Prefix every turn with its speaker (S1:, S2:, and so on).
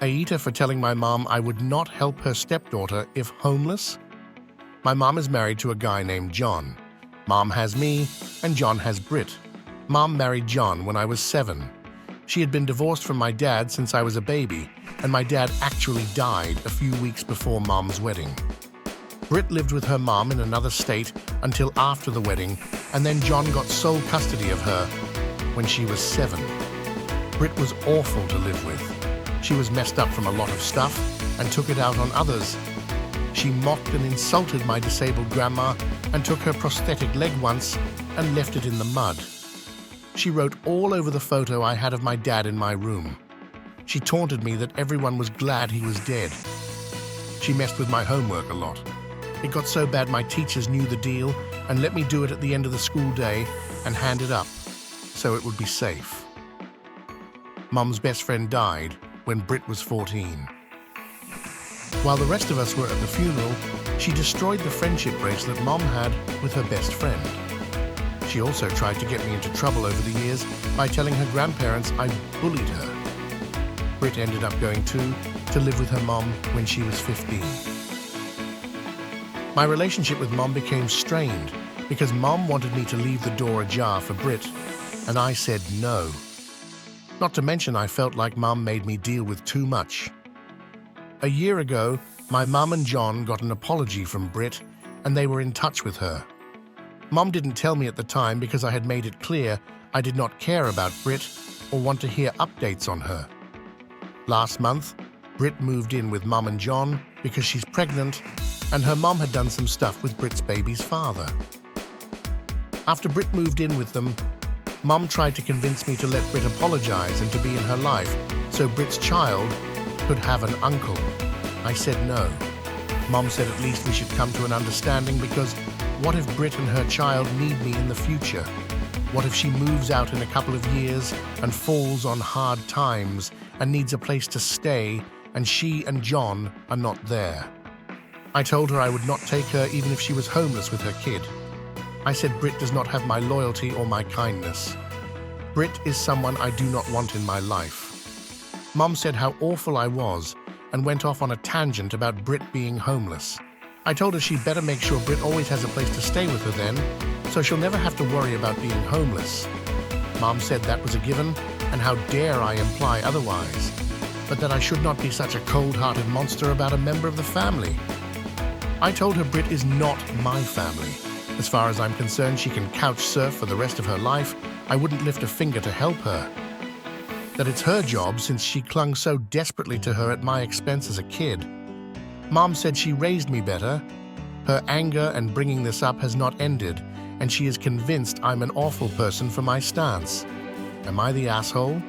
S1: Aita for telling my mom I would not help her stepdaughter if homeless. My mom is married to a guy named John. Mom has me, and John has Brit. Mom married John when I was 7. She had been divorced from my dad since I was a baby, and my dad actually died a few weeks before Mom's wedding. Brit lived with her mom in another state until after the wedding, and then John got sole custody of her when she was 7. Brit was awful to live with. She was messed up from a lot of stuff and took it out on others. She mocked and insulted my disabled grandma and took her prosthetic leg once and left it in the mud. She wrote all over the photo I had of my dad in my room. She taunted me that everyone was glad he was dead. She messed with my homework a lot. It got so bad my teachers knew the deal and let me do it at the end of the school day and hand it up so it would be safe. Mom's best friend died when Brit was 14. While the rest of us were at the funeral, she destroyed the friendship bracelet Mom had with her best friend. She also tried to get me into trouble over the years by telling her grandparents I bullied her. Brit ended up going too, to live with her mom when she was 15. My relationship with Mom became strained because Mom wanted me to leave the door ajar for Brit, and I said no. Not to mention I felt like Mom made me deal with too much. A year ago, my mum and John got an apology from Brit, and they were in touch with her. Mom didn't tell me at the time because I had made it clear I did not care about Brit or want to hear updates on her. Last month, Brit moved in with Mum and John because she's pregnant, and her mom had done some stuff with Brit's baby's father. After Brit moved in with them, Mum tried to convince me to let Brit apologize and to be in her life so Brit's child could have an uncle. I said no. Mom said at least we should come to an understanding because what if Brit and her child need me in the future? What if she moves out in a couple of years and falls on hard times and needs a place to stay and she and John are not there? I told her I would not take her even if she was homeless with her kid. I said Brit does not have my loyalty or my kindness. Brit is someone I do not want in my life. Mom said how awful I was and went off on a tangent about Brit being homeless. I told her she'd better make sure Brit always has a place to stay with her then, so she'll never have to worry about being homeless. Mom said that was a given, and how dare I imply otherwise, but that I should not be such a cold-hearted monster about a member of the family. I told her Brit is not my family. As far as I'm concerned, she can couch surf for the rest of her life. I wouldn't lift a finger to help her. That it's her job since she clung so desperately to her at my expense as a kid. Mom said she raised me better. Her anger and bringing this up has not ended, and she is convinced I'm an awful person for my stance. Am I the asshole?